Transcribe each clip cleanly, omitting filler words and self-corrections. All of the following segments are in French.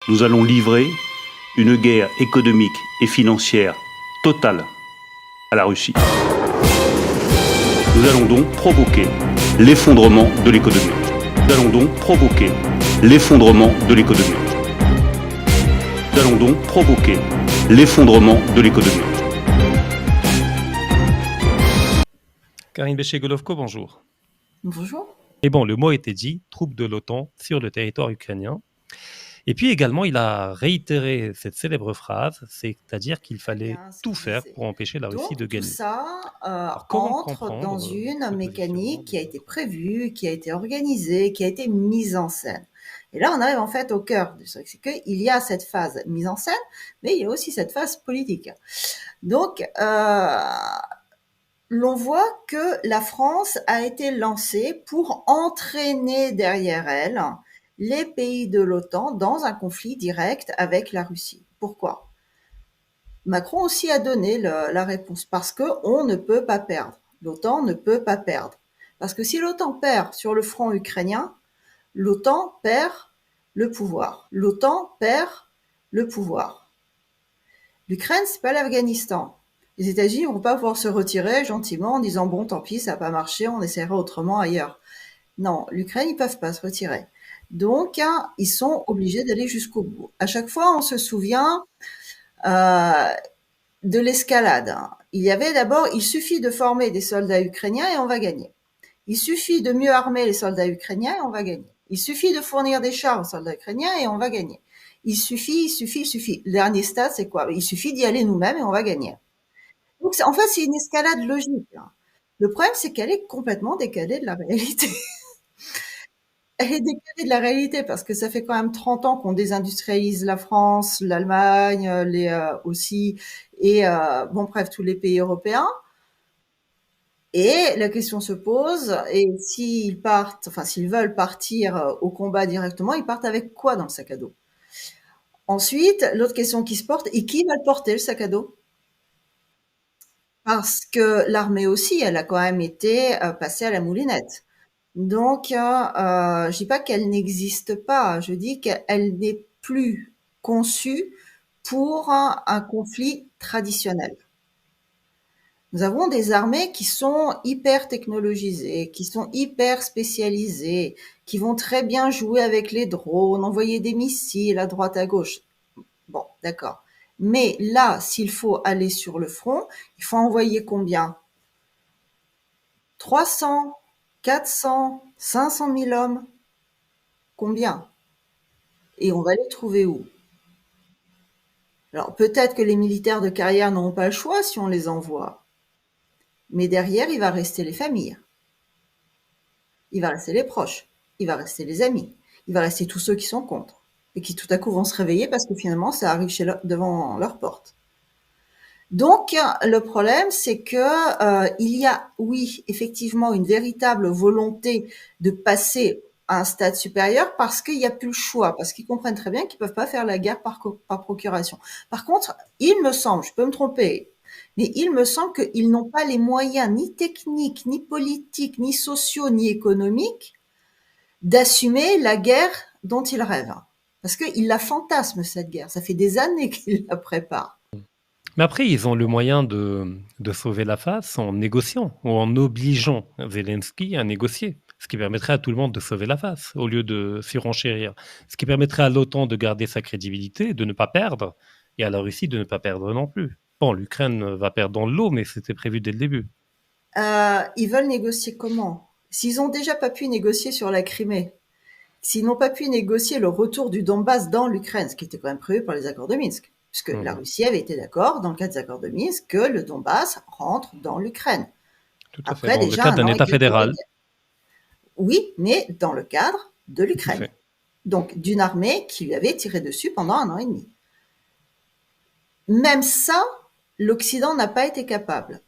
Nous allons livrer une guerre économique et financière totale à la Russie. Nous allons donc provoquer l'effondrement de l'économie. Nous allons donc provoquer l'effondrement de l'économie. Nous allons donc provoquer l'effondrement de l'économie. Karine Béché-Golovko, bonjour. Bonjour. Et bon, le mot était dit, troupes de l'OTAN sur le territoire ukrainien. Et puis également, il a réitéré cette célèbre phrase, c'est-à-dire qu'il fallait tout faire pour empêcher la Russie de gagner. Tout ça comment entre dans une ce mécanique qui a positionnement été prévue, qui a été organisée, qui a été mise en scène. Et là, on arrive en fait au cœur du truc, c'est qu'il y a cette phase mise en scène, mais il y a aussi cette phase politique. Donc, l'on voit que la France a été lancée pour entraîner derrière elle les pays de l'OTAN dans un conflit direct avec la Russie. Pourquoi ? Macron aussi a donné la réponse, parce qu'on ne peut pas perdre. L'OTAN ne peut pas perdre. Parce que si l'OTAN perd sur le front ukrainien, l'OTAN perd le pouvoir. L'OTAN perd le pouvoir. L'Ukraine, c'est pas l'Afghanistan. Les États-Unis vont pas pouvoir se retirer gentiment en disant bon, tant pis, ça n'a pas marché, on essaiera autrement ailleurs. Non, l'Ukraine, ils peuvent pas se retirer. Donc, ils sont obligés d'aller jusqu'au bout. À chaque fois, on se souvient de l'escalade. Il y avait d'abord, il suffit de former des soldats ukrainiens et on va gagner. Il suffit de mieux armer les soldats ukrainiens et on va gagner. Il suffit de fournir des chars aux soldats ukrainiens et on va gagner. Il suffit. Le dernier stade, c'est quoi ? Il suffit d'y aller nous-mêmes et on va gagner. Donc, en fait, c'est une escalade logique. Le problème, c'est qu'elle est complètement décalée de la réalité. Elle est décalée de la réalité parce que ça fait quand même 30 ans qu'on désindustrialise la France, l'Allemagne, aussi, et bon, bref, tous les pays européens. Et la question se pose, et s'ils partent, enfin, s'ils veulent partir au combat directement, ils partent avec quoi dans le sac à dos ? Ensuite, l'autre question qui se porte, et qui va le porter, le sac à dos ? Parce que l'armée aussi, elle a quand même été passée à la moulinette. Donc, je dis pas qu'elle n'existe pas, je dis qu'elle n'est plus conçue pour un conflit traditionnel. Nous avons des armées qui sont hyper technologisées, qui sont hyper spécialisées, qui vont très bien jouer avec les drones, envoyer des missiles à droite à gauche. Bon, d'accord. Mais là, s'il faut aller sur le front, il faut envoyer combien ? 300, 400, 500 000 hommes ? Combien ? Et on va les trouver où ? Alors peut-être que les militaires de carrière n'auront pas le choix si on les envoie. Mais derrière, il va rester les familles. Il va rester les proches. Il va rester les amis. Il va rester tous ceux qui sont contre. Et qui tout à coup vont se réveiller parce que finalement, ça arrive devant leur porte. Donc, le problème, c'est que il y a, oui, effectivement, une véritable volonté de passer à un stade supérieur parce qu'il n'y a plus le choix, parce qu'ils comprennent très bien qu'ils peuvent pas faire la guerre par procuration. Par contre, il me semble, je peux me tromper, mais il me semble qu'ils n'ont pas les moyens ni techniques, ni politiques, ni sociaux, ni économiques d'assumer la guerre dont ils rêvent. Parce qu'ils la fantasment, cette guerre. Ça fait des années qu'ils la préparent. Mais après, ils ont le moyen de sauver la face en négociant ou en obligeant Zelensky à négocier, ce qui permettrait à tout le monde de sauver la face au lieu de surenchérir, ce qui permettrait à l'OTAN de garder sa crédibilité, de ne pas perdre, et à la Russie de ne pas perdre non plus. Bon, l'Ukraine va perdre dans l'eau, mais c'était prévu dès le début. Ils veulent négocier comment ? S'ils ont déjà pas pu négocier sur la Crimée, s'ils n'ont pas pu négocier le retour du Donbass dans l'Ukraine, ce qui était quand même prévu par les accords de Minsk, puisque la Russie avait été d'accord, dans le cadre des accords de Minsk, que le Donbass rentre dans l'Ukraine. Tout à fait, dans le cadre d'un an État et quelques fédéral. Oui, mais dans le cadre de l'Ukraine. Donc, d'une armée qui lui avait tiré dessus pendant 1 an et demi. Même ça, l'Occident n'a pas été capable.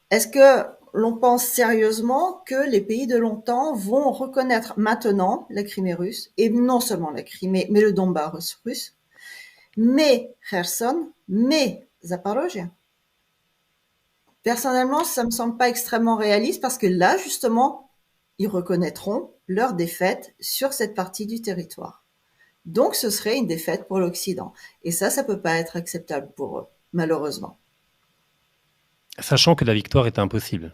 Est-ce que l'on pense sérieusement que les pays de l'OTAN vont reconnaître maintenant la Crimée russe, et non seulement la Crimée, mais le Donbass russe, mais Kherson, mais Zaporozhye ? Personnellement, ça me semble pas extrêmement réaliste parce que là, justement, ils reconnaîtront leur défaite sur cette partie du territoire. Donc, ce serait une défaite pour l'Occident. Et ça peut pas être acceptable pour eux, malheureusement. Sachant que la victoire est impossible.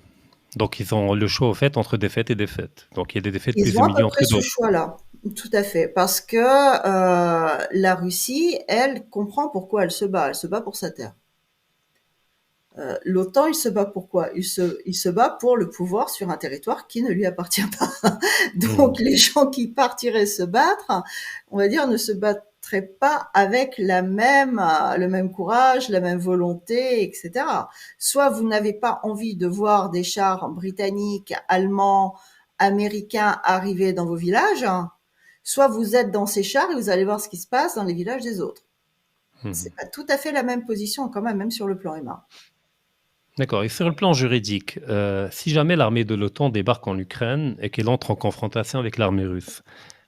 Donc, ils ont le choix au fait entre défaite et défaite. Donc, il y a des défaites plus Ils ont à peu humiliantes près que ce d'autres. choix-là, tout à fait, parce que la Russie, elle, comprend pourquoi elle se bat. Elle se bat pour sa terre. L'OTAN, il se bat pour quoi? Il se bat pour le pouvoir sur un territoire qui ne lui appartient pas. Donc, les gens qui partiraient se battre, on va dire, ne se battraient pas avec le même courage, la même volonté, etc. Soit vous n'avez pas envie de voir des chars britanniques, allemands, américains arriver dans vos villages, soit vous êtes dans ces chars et vous allez voir ce qui se passe dans les villages des autres. C'est pas tout à fait la même position quand même sur le plan humain. D'accord. Et sur le plan juridique, si jamais l'armée de l'OTAN débarque en Ukraine et qu'elle entre en confrontation avec l'armée russe,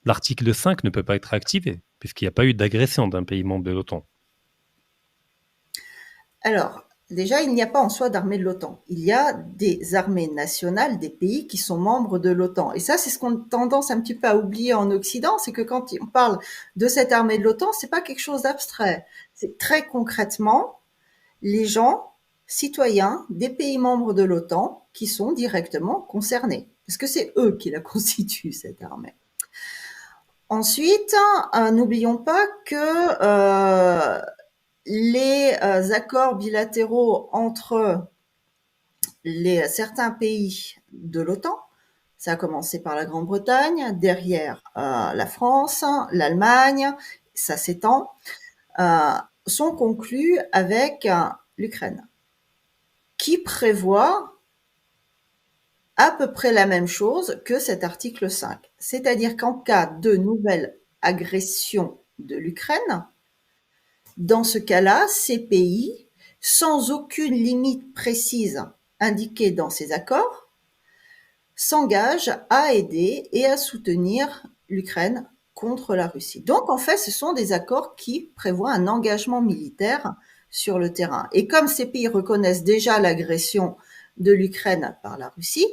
l'article 5 ne peut pas être activé, puisqu'il n'y a pas eu d'agression d'un pays membre de l'OTAN. Alors, déjà, il n'y a pas en soi d'armée de l'OTAN. Il y a des armées nationales des pays qui sont membres de l'OTAN. Et ça, c'est ce qu'on a tendance un petit peu à oublier en Occident, c'est que quand on parle de cette armée de l'OTAN, c'est pas quelque chose d'abstrait. C'est très concrètement les gens, citoyens des pays membres de l'OTAN qui sont directement concernés. Parce que c'est eux qui la constituent, cette armée. Ensuite, n'oublions pas que les accords bilatéraux entre certains pays de l'OTAN, ça a commencé par la Grande-Bretagne, derrière la France, l'Allemagne, ça s'étend, sont conclus avec l'Ukraine, qui prévoit à peu près la même chose que cet article 5. C'est-à-dire qu'en cas de nouvelle agression de l'Ukraine, dans ce cas-là, ces pays, sans aucune limite précise indiquée dans ces accords, s'engagent à aider et à soutenir l'Ukraine contre la Russie. Donc, en fait, ce sont des accords qui prévoient un engagement militaire sur le terrain. Et comme ces pays reconnaissent déjà l'agression de l'Ukraine par la Russie,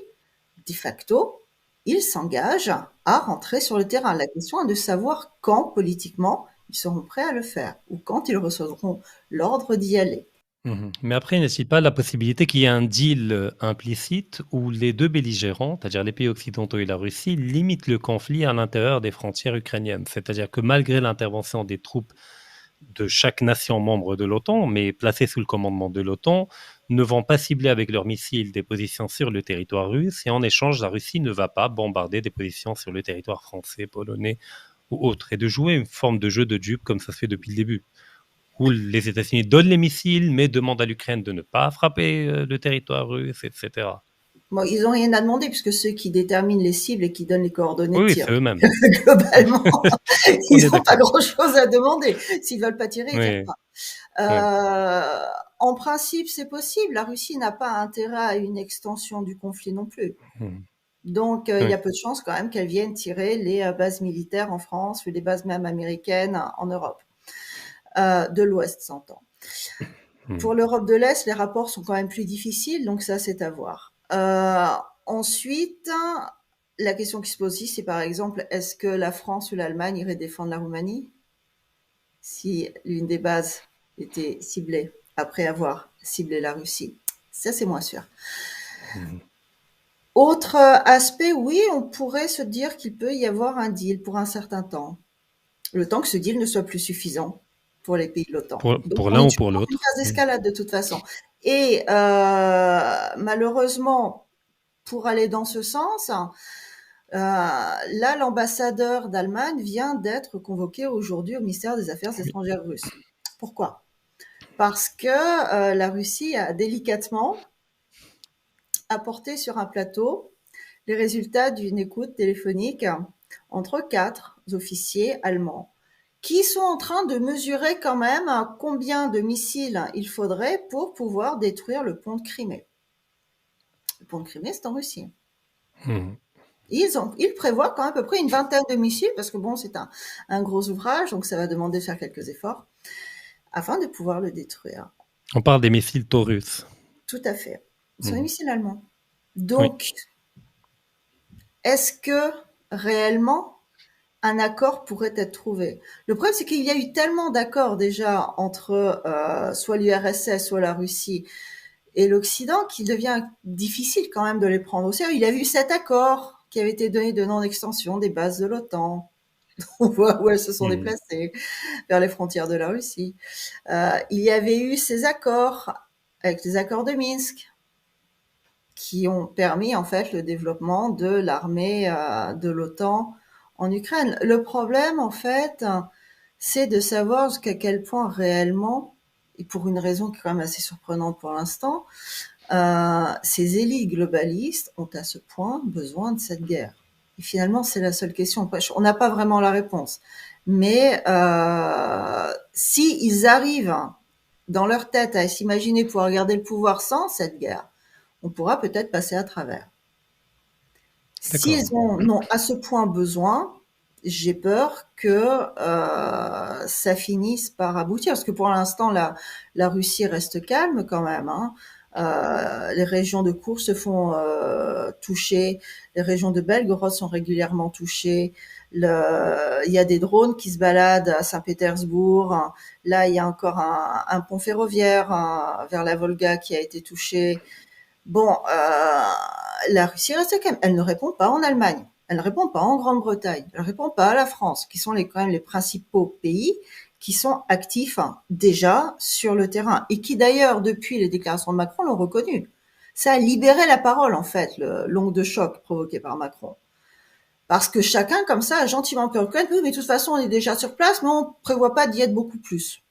de facto, ils s'engagent à rentrer sur le terrain. La question est de savoir quand, politiquement, ils seront prêts à le faire ou quand ils recevront l'ordre d'y aller. Mais après, n'est-il pas la possibilité qu'il y ait un deal implicite où les deux belligérants, c'est-à-dire les pays occidentaux et la Russie, limitent le conflit à l'intérieur des frontières ukrainiennes? C'est-à-dire que malgré l'intervention des troupes de chaque nation membre de l'OTAN, mais placées sous le commandement de l'OTAN, ne vont pas cibler avec leurs missiles des positions sur le territoire russe, et en échange, la Russie ne va pas bombarder des positions sur le territoire français, polonais ou autre, et de jouer une forme de jeu de dupe comme ça se fait depuis le début, où les États-Unis donnent les missiles, mais demandent à l'Ukraine de ne pas frapper le territoire russe, etc. Bon, ils n'ont rien à demander puisque ceux qui déterminent les cibles et qui donnent les coordonnées de Oui, tir, c'est eux-mêmes. globalement, On ils est n'ont pas d'accord. grand-chose à demander. S'ils veulent pas tirer, ils tirent Oui, pas. oui. En principe, c'est possible. La Russie n'a pas intérêt à une extension du conflit non plus. Donc, il y a peu de chances quand même qu'elle vienne tirer les bases militaires en France ou les bases même américaines en Europe. De l'Ouest, s'entend. Pour l'Europe de l'Est, les rapports sont quand même plus difficiles, donc ça, c'est à voir. Ensuite, la question qui se pose aussi, c'est par exemple, est-ce que la France ou l'Allemagne irait défendre la Roumanie si l'une des bases était ciblée après avoir ciblé la Russie? Ça, c'est moins sûr. Autre aspect, oui, on pourrait se dire qu'il peut y avoir un deal pour un certain temps. Le temps que ce deal ne soit plus suffisant pour les pays de l'OTAN. Pour l'un ou pour l'autre. C'est une phase d'escalade de toute façon. Et malheureusement, pour aller dans ce sens, là, l'ambassadeur d'Allemagne vient d'être convoqué aujourd'hui au ministère des Affaires étrangères russe. Pourquoi? Parce que la Russie a délicatement apporté sur un plateau les résultats d'une écoute téléphonique entre 4 officiers allemands qui sont en train de mesurer quand même combien de missiles il faudrait pour pouvoir détruire le pont de Crimée. Le pont de Crimée, c'est en Russie. Ils prévoient quand même à peu près une vingtaine de missiles, parce que bon, c'est un gros ouvrage, donc ça va demander de faire quelques efforts, afin de pouvoir le détruire. On parle des missiles Taurus. Tout à fait. Ce sont des missiles allemands. Donc, est-ce que réellement un accord pourrait être trouvé. Le problème, c'est qu'il y a eu tellement d'accords déjà entre soit l'URSS, soit la Russie et l'Occident qu'il devient difficile quand même de les prendre au sérieux. Il y a eu cet accord qui avait été donné de non-extension des bases de l'OTAN. On voit où elles se sont déplacées, vers les frontières de la Russie. Il y avait eu ces accords avec les accords de Minsk qui ont permis en fait le développement de l'armée de l'OTAN en Ukraine. Le problème en fait, c'est de savoir jusqu'à quel point réellement, et pour une raison qui est quand même assez surprenante pour l'instant, ces élites globalistes ont à ce point besoin de cette guerre. Et finalement, c'est la seule question. On n'a pas vraiment la réponse. Mais si ils arrivent dans leur tête à s'imaginer pouvoir garder le pouvoir sans cette guerre, on pourra peut-être passer à travers. S'ils en ont à ce point besoin, j'ai peur que ça finisse par aboutir. Parce que pour l'instant, la Russie reste calme quand même. Hein. Les régions de Koursk se font toucher, les régions de Belgorod sont régulièrement touchées. Il y a des drones qui se baladent à Saint-Pétersbourg. Là, il y a encore un pont ferroviaire vers la Volga qui a été touché. Bon, la Russie reste calme. Elle ne répond pas en Allemagne. Elle ne répond pas en Grande-Bretagne. Elle ne répond pas à la France, qui sont quand même les principaux pays qui sont actifs déjà sur le terrain et qui d'ailleurs, depuis les déclarations de Macron, l'ont reconnu. Ça a libéré la parole, en fait, l'onde de choc provoquée par Macron. Parce que chacun, comme ça, a gentiment pu reconnaître, oui, mais de toute façon, on est déjà sur place, mais on ne prévoit pas d'y être beaucoup plus.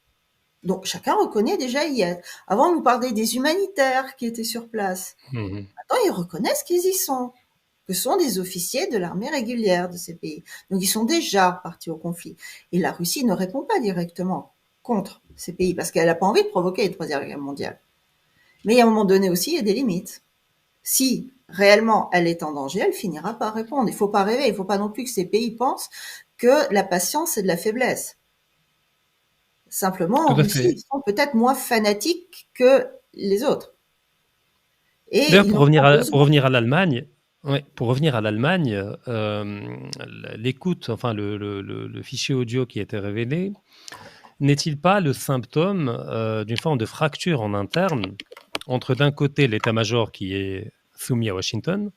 Donc, chacun reconnaît déjà y être. Avant, on nous parlait des humanitaires qui étaient sur place. Maintenant, ils reconnaissent qu'ils y sont, que ce sont des officiers de l'armée régulière de ces pays. Donc, ils sont déjà partis au conflit. Et la Russie ne répond pas directement contre ces pays, parce qu'elle n'a pas envie de provoquer une troisième guerre mondiale. Mais à un moment donné aussi, il y a des limites. Si réellement elle est en danger, elle finira par répondre. Il ne faut pas rêver, il ne faut pas non plus que ces pays pensent que la patience, c'est de la faiblesse. Simplement, en Russie, ils sont peut-être moins fanatiques que les autres. Et d'ailleurs, pour revenir à l'Allemagne, l'écoute, enfin le fichier audio qui a été révélé, n'est-il pas le symptôme d'une forme de fracture en interne entre d'un côté l'état-major qui est soumis à Washington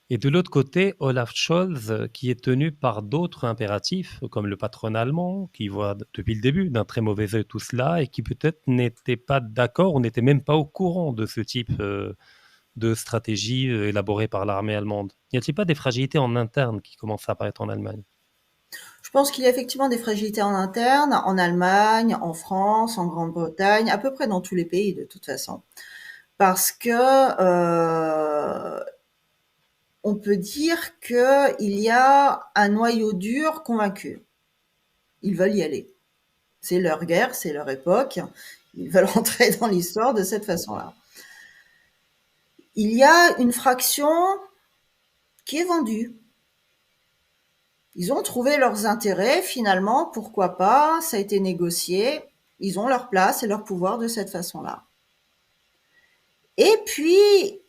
et de l'autre côté Olaf Scholz qui est tenu par d'autres impératifs comme le patronat allemand qui voit depuis le début d'un très mauvais œil tout cela et qui peut-être n'était pas d'accord ou n'était même pas au courant de ce type de stratégie élaborée par l'armée allemande. N'y a-t-il pas des fragilités en interne qui commencent à apparaître en Allemagne ? Je pense qu'il y a effectivement des fragilités en interne, en Allemagne, en France, en Grande-Bretagne, à peu près dans tous les pays de toute façon. Parce que on peut dire qu'il y a un noyau dur convaincu. Ils veulent y aller. C'est leur guerre, c'est leur époque. Ils veulent rentrer dans l'histoire de cette façon-là. Il y a une fraction qui est vendue. Ils ont trouvé leurs intérêts, finalement, pourquoi pas, ça a été négocié, ils ont leur place et leur pouvoir de cette façon-là. Et puis,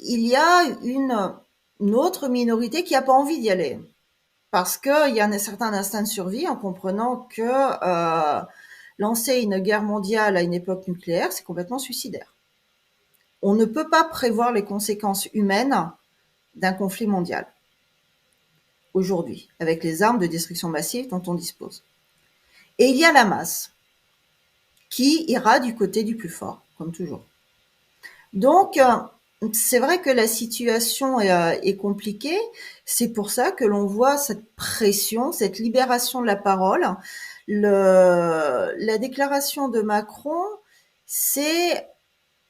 il y a une autre minorité qui n'a pas envie d'y aller, parce qu'il y a un certain instinct de survie en comprenant que lancer une guerre mondiale à une époque nucléaire, c'est complètement suicidaire. On ne peut pas prévoir les conséquences humaines d'un conflit mondial aujourd'hui, avec les armes de destruction massive dont on dispose. Et il y a la masse qui ira du côté du plus fort, comme toujours. Donc, c'est vrai que la situation est compliquée. C'est pour ça que l'on voit cette pression, cette libération de la parole. La déclaration de Macron, c'est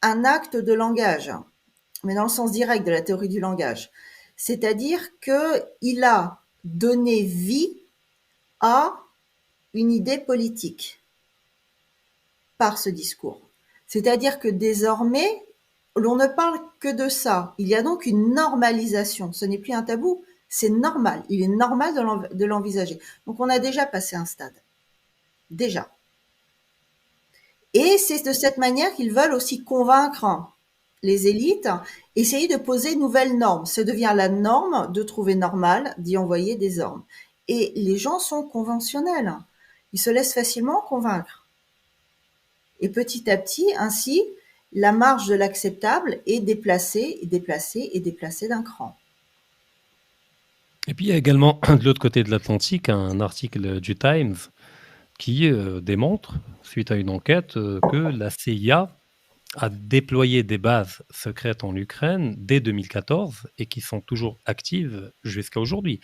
un acte de langage, mais dans le sens direct de la théorie du langage. C'est-à-dire qu'il a donné vie à une idée politique par ce discours. C'est-à-dire que désormais, l'on ne parle que de ça. Il y a donc une normalisation. Ce n'est plus un tabou, c'est normal. Il est normal de l'envisager. Donc on a déjà passé un stade. Déjà. Et c'est de cette manière qu'ils veulent aussi convaincre les élites, essayer de poser de nouvelles normes. Ça devient la norme de trouver normal d'y envoyer des armes. Et les gens sont conventionnels. Ils se laissent facilement convaincre. Et petit à petit, ainsi, la marge de l'acceptable est déplacée, déplacée et déplacée d'un cran. Et puis il y a également de l'autre côté de l'Atlantique un article du Times qui démontre, suite à une enquête, que la CIA a déployé des bases secrètes en Ukraine dès 2014 et qui sont toujours actives jusqu'à aujourd'hui.